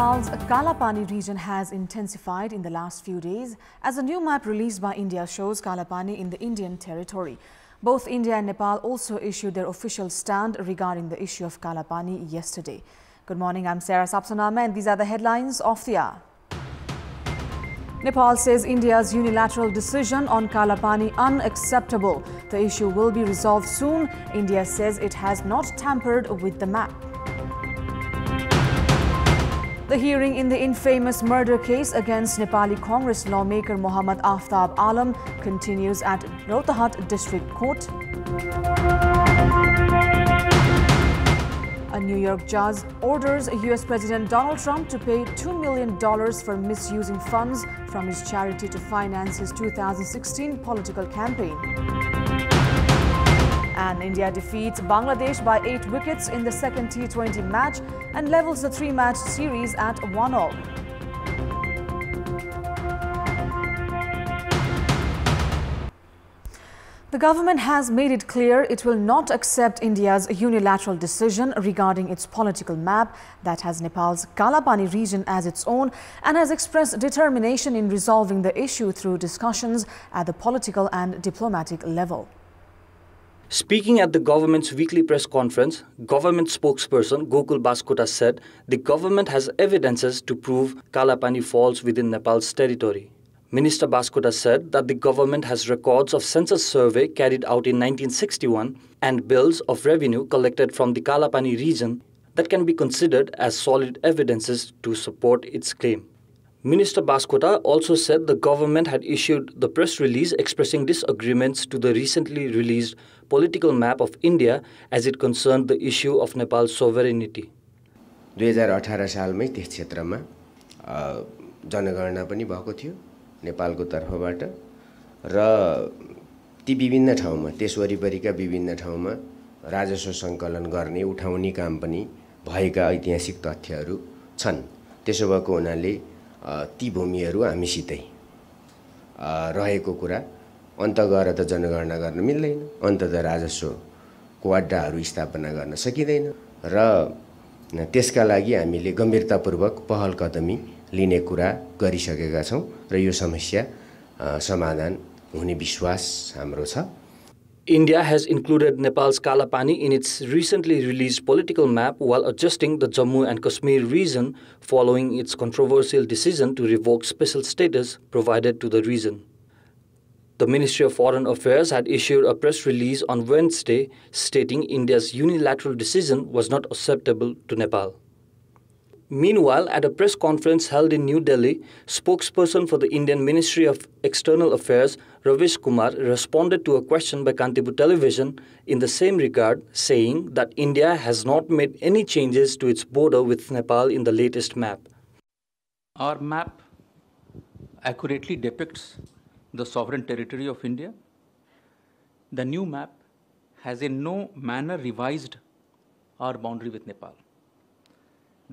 Nepal's Kalapani region has intensified in the last few days as a new map released by India shows Kalapani in the Indian territory. Both India and Nepal also issued their official stand regarding the issue of Kalapani yesterday. Good morning, I'm Sarah Sapsanama and these are the headlines of the hour. Nepal says India's unilateral decision on Kalapani unacceptable. The issue will be resolved soon. India says it has not tampered with the map. The hearing in the infamous murder case against Nepali Congress lawmaker Mohammad Aftab Alam continues at Rohtahat District Court. A New York judge orders US President Donald Trump to pay $2 million for misusing funds from his charity to finance his 2016 political campaign. And India defeats Bangladesh by 8 wickets in the second T20 match and levels the 3-match series at 1-all. The government has made it clear it will not accept India's unilateral decision regarding its political map that has Nepal's Kalapani region as its own and has expressed determination in resolving the issue through discussions at the political and diplomatic level. Speaking at the government's weekly press conference, government spokesperson Gokul Baskota said the government has evidences to prove Kalapani falls within Nepal's territory. Minister Baskota said that the government has records of census survey carried out in 1961 and bills of revenue collected from the Kalapani region that can be considered as solid evidences to support its claim. Minister Baskota also said the government had issued the press release expressing disagreements to the recently released political map of India as it concerned the issue of Nepal's sovereignty. 2018 सालमै त्यस क्षेत्रमा जनगणना पनि भएको थियो नेपालको तर्फबाट र ती विभिन्न ठाउँमा त्यस वरिपरिका विभिन्न ठाउँमा राजस्व सङ्कलन गर्ने उठाउने काम पनि भएका ऐतिहासिक तथ्यहरू छन्। त्यसो भएको हुनाले ती भूमिहरू हामीसितै रहेको कुरा अन्त गएर त जनगणना गर्न मिल्दैन, अन्त त राजस्वको अड्डाहरू स्थापना गर्न सकिँदैन र त्यसका लागि हामीले गम्भीरतापूर्वक पहल कदमी लिने कुरा गरिसकेका छौं र यो समस्या समाधान हुने विश्वास हाम्रो छ। India has included Nepal's Kalapani in its recently released political map while adjusting the Jammu and Kashmir region following its controversial decision to revoke special status provided to the region. The Ministry of Foreign Affairs had issued a press release on Wednesday stating India's unilateral decision was not acceptable to Nepal. Meanwhile, at a press conference held in New Delhi, spokesperson for the Indian Ministry of External Affairs, Ravish Kumar, responded to a question by Kantipur television in the same regard, saying that India has not made any changes to its border with Nepal in the latest map. Our map accurately depicts the sovereign territory of India. The new map has in no manner revised our boundary with Nepal.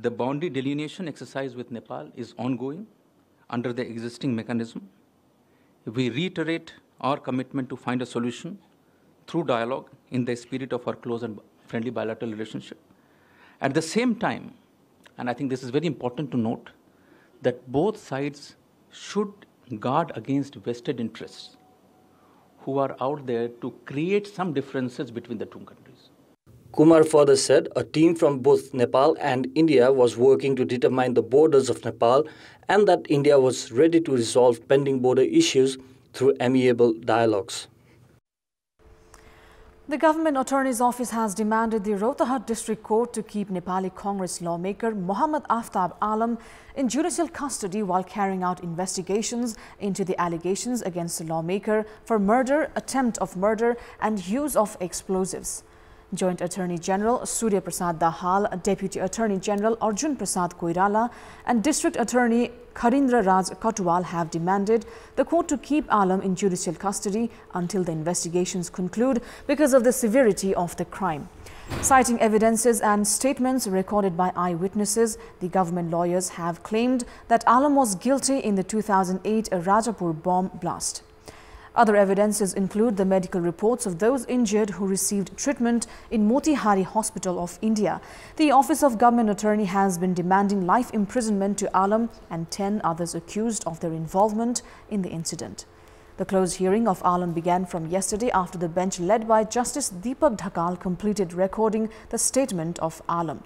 The boundary delineation exercise with Nepal is ongoing under the existing mechanism. We reiterate our commitment to find a solution through dialogue in the spirit of our close and friendly bilateral relationship. At the same time, and I think this is very important to note, that both sides should guard against vested interests who are out there to create some differences between the two countries. Kumar further said a team from both Nepal and India was working to determine the borders of Nepal and that India was ready to resolve pending border issues through amiable dialogues. The Government Attorney's Office has demanded the Rohtahat District Court to keep Nepali Congress lawmaker Mohammad Aftab Alam in judicial custody while carrying out investigations into the allegations against the lawmaker for murder, attempt of murder and use of explosives. Joint Attorney General Surya Prasad Dahal, Deputy Attorney General Arjun Prasad Koirala and District Attorney Kharindra Raj Katwal have demanded the court to keep Alam in judicial custody until the investigations conclude because of the severity of the crime. Citing evidences and statements recorded by eyewitnesses, the government lawyers have claimed that Alam was guilty in the 2008 Rajapur bomb blast. Other evidences include the medical reports of those injured who received treatment in Motihari Hospital of India. The Office of Government Attorney has been demanding life imprisonment to Alam and 10 others accused of their involvement in the incident. The closed hearing of Alam began from yesterday after the bench led by Justice Deepak Dhakal completed recording the statement of Alam.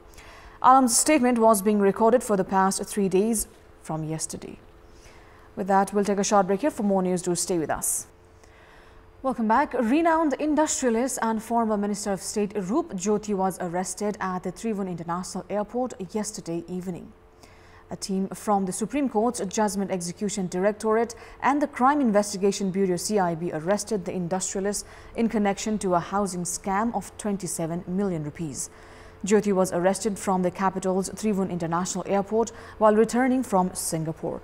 Alam's statement was being recorded for the past 3 days from yesterday. With that, we'll take a short break here. For more news, do stay with us. Welcome back. Renowned industrialist and former Minister of State Roop Jyoti was arrested at the Trivandrum International Airport yesterday evening. A team from the Supreme Court's Judgment Execution Directorate and the Crime Investigation Bureau CIB arrested the industrialist in connection to a housing scam of 27 million rupees. Jyoti was arrested from the capital's Trivandrum International Airport while returning from Singapore.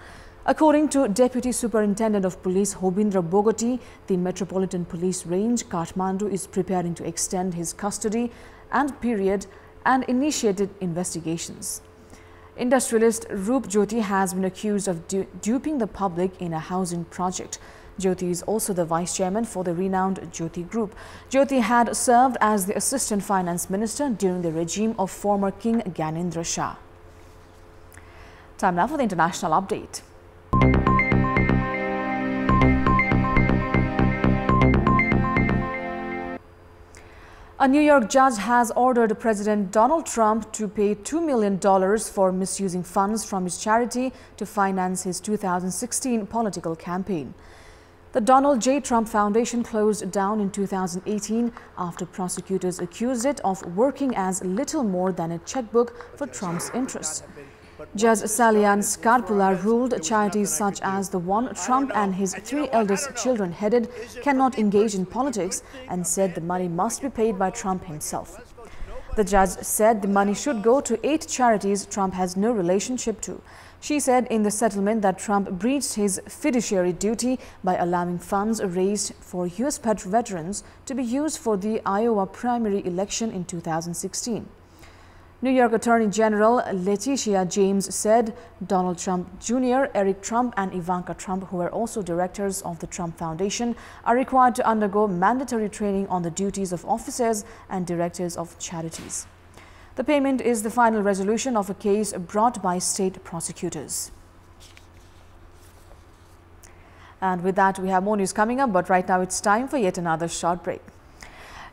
According to Deputy Superintendent of Police Hobindra Bogoti, the Metropolitan Police Range, Kathmandu, is preparing to extend his custody and period and initiated investigations. Industrialist Roop Jyoti has been accused of duping the public in a housing project. Jyoti is also the vice chairman for the renowned Jyoti Group. Jyoti had served as the assistant finance minister during the regime of former King Gyanendra Shah. Time now for the international update. A New York judge has ordered President Donald Trump to pay $2 million for misusing funds from his charity to finance his 2016 political campaign. The Donald J. Trump Foundation closed down in 2018 after prosecutors accused it of working as little more than a checkbook for Trump's interests. Judge Salian Scarpula ruled charities such as the one Trump and his 3 eldest children headed cannot engage in politics and said the money must be paid by Trump himself. The judge said the money should go to 8 charities Trump has no relationship to. She said in the settlement that Trump breached his fiduciary duty by allowing funds raised for U.S. veterans to be used for the Iowa primary election in 2016. New York Attorney General Letitia James said Donald Trump Jr., Eric Trump and Ivanka Trump, who are also directors of the Trump Foundation, are required to undergo mandatory training on the duties of officers and directors of charities. The payment is the final resolution of a case brought by state prosecutors. And with that, we have more news coming up, but right now it's time for yet another short break.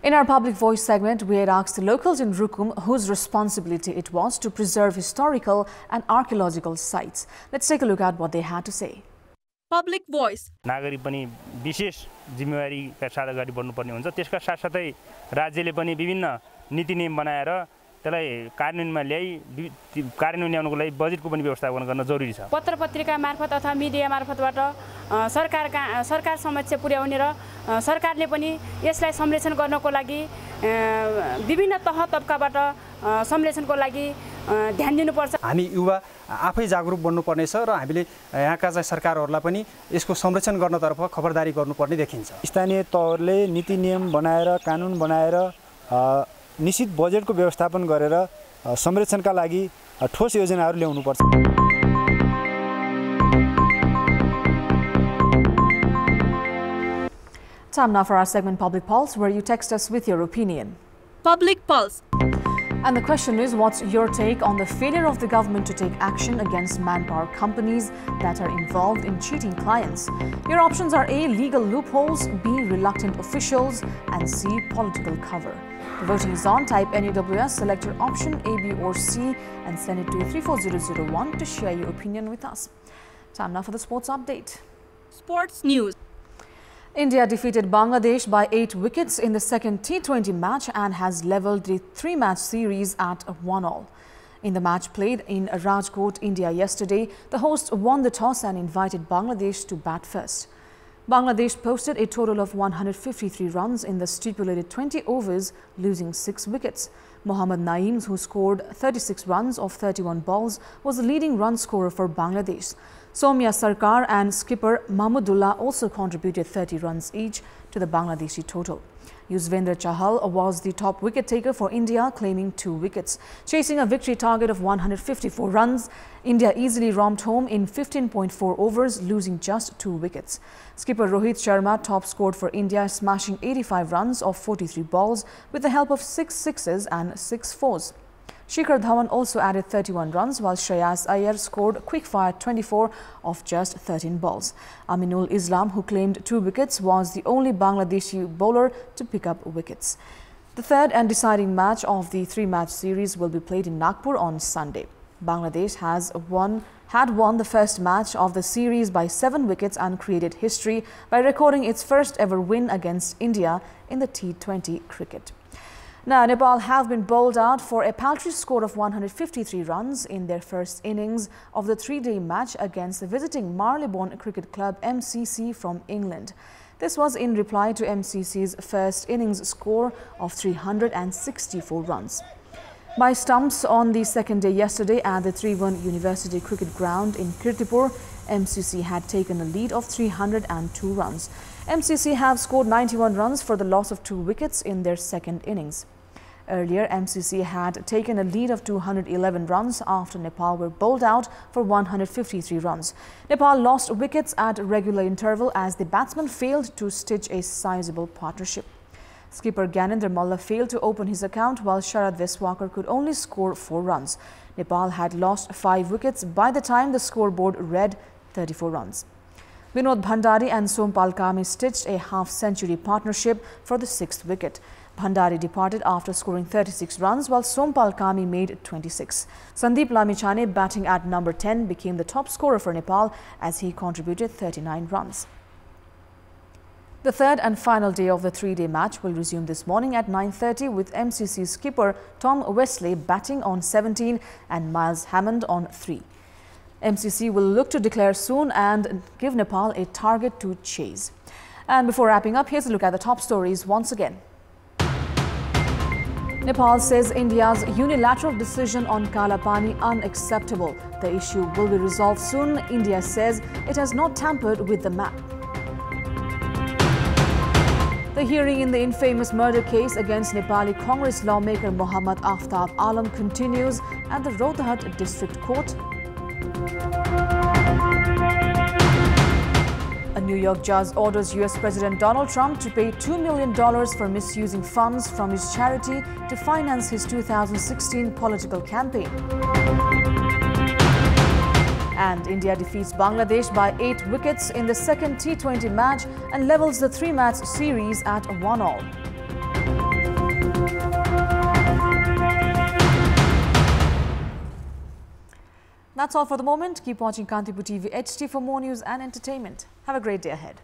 In our Public Voice segment, we had asked the locals in Rukum whose responsibility it was to preserve historical and archaeological sites. Let's take a look at what they had to say. Public Voice. नागरिक पनि विशेष जिम्मेवारीका साथ अगाडि बढ्नुपर्ने हुन्छ। त्यसका साथसाथै राज्यले पनि विभिन्न नीति नियम बनाएर त्यसलाई कार्यान्वयनमा ल्याई कार्यान्वयन ल्याउनको लागि बजेटको पनि व्यवस्थापन गर्न जरुरी छ। पत्र-पत्रिका मार्फत अथवा मिडिया मार्फतबाट सरकार समक्ष पुर्याउने र सरकारले पनि यसलाई संरक्षण गर्नको लागि विभिन्न तह तबकाबाट संरक्षणको लागि ध्यान दिनुपर्छ। हामी युवा आफै जागरुक बन्नुपर्ने छ र हामीले यहाँका चाहिँ सरकारहरूलाई पनि यसको संरक्षण गर्नतर्फ खबरदारी गर्नुपर्ने देखिन्छ। स्थानीय तहले नीति नियम बनाएर कानुन बनाएर निश्चित बजेटको व्यवस्थापन गरेर संरक्षणका लागि ठोस योजनाहरू ल्याउनुपर्छ। Time now for our segment Public Pulse, where you text us with your opinion. Public Pulse. And the question is, what's your take on the failure of the government to take action against manpower companies that are involved in cheating clients? Your options are A, legal loopholes, B, reluctant officials, and C, political cover. The voting is on. Type NUWS, select your option A, B or C and send it to 34001 to share your opinion with us. Time now for the sports update. Sports news. India defeated Bangladesh by 8 wickets in the second T20 match and has levelled the 3-match series at 1-1. In the match played in Rajkot, India yesterday, the hosts won the toss and invited Bangladesh to bat first. Bangladesh posted a total of 153 runs in the stipulated 20 overs, losing 6 wickets. Mohammad Naeem, who scored 36 runs off 31 balls, was the leading run scorer for Bangladesh. Soumya Sarkar and skipper Mahmudullah also contributed 30 runs each to the Bangladeshi total. Yuzvendra Chahal was the top wicket taker for India, claiming 2 wickets. Chasing a victory target of 154 runs, India easily romped home in 15.4 overs, losing just 2 wickets. Skipper Rohit Sharma top scored for India, smashing 85 runs off 43 balls with the help of 6 sixes and 6 fours. Shikhar Dhawan also added 31 runs, while Shreyas Iyer scored quick-fire 24 off just 13 balls. Aminul Islam, who claimed 2 wickets, was the only Bangladeshi bowler to pick up wickets. The third and deciding match of the 3-match series will be played in Nagpur on Sunday. Bangladesh had won the first match of the series by 7 wickets and created history by recording its first ever win against India in the T20 cricket. Now, Nepal have been bowled out for a paltry score of 153 runs in their first innings of the 3-day match against the visiting Marylebone Cricket Club MCC from England. This was in reply to MCC's first innings score of 364 runs. By stumps on the second day yesterday at the 3-1 University Cricket Ground in Kantipur, MCC had taken a lead of 302 runs. MCC have scored 91 runs for the loss of 2 wickets in their second innings. Earlier, MCC had taken a lead of 211 runs after Nepal were bowled out for 153 runs. Nepal lost wickets at regular interval as the batsmen failed to stitch a sizable partnership. Skipper Gyanendra Malla failed to open his account, while Sharad Veswakar could only score 4 runs. Nepal had lost 5 wickets by the time the scoreboard read 34 runs. Vinod Bhandari and Sompal Kami stitched a half-century partnership for the 6th wicket. Bhandari departed after scoring 36 runs, while Sompal Kami made 26. Sandeep Lamichhane, batting at number 10, became the top scorer for Nepal as he contributed 39 runs. The third and final day of the 3-day match will resume this morning at 9:30 with MCC skipper Tom Wesley batting on 17 and Miles Hammond on 3. MCC will look to declare soon and give Nepal a target to chase. And before wrapping up, here's a look at the top stories once again. Nepal says India's unilateral decision on Kala Pani unacceptable. The issue will be resolved soon. India says it has not tampered with the map. The hearing in the infamous murder case against Nepali Congress lawmaker Mohammad Aftab Alam continues at the Rohtahat District Court. A New York judge orders U.S. President Donald Trump to pay $2 million for misusing funds from his charity to finance his 2016 political campaign. And India defeats Bangladesh by 8 wickets in the second T20 match and levels the 3-match series at 1-all. That's all for the moment. Keep watching Kantipur TV HD for more news and entertainment. Have a great day ahead.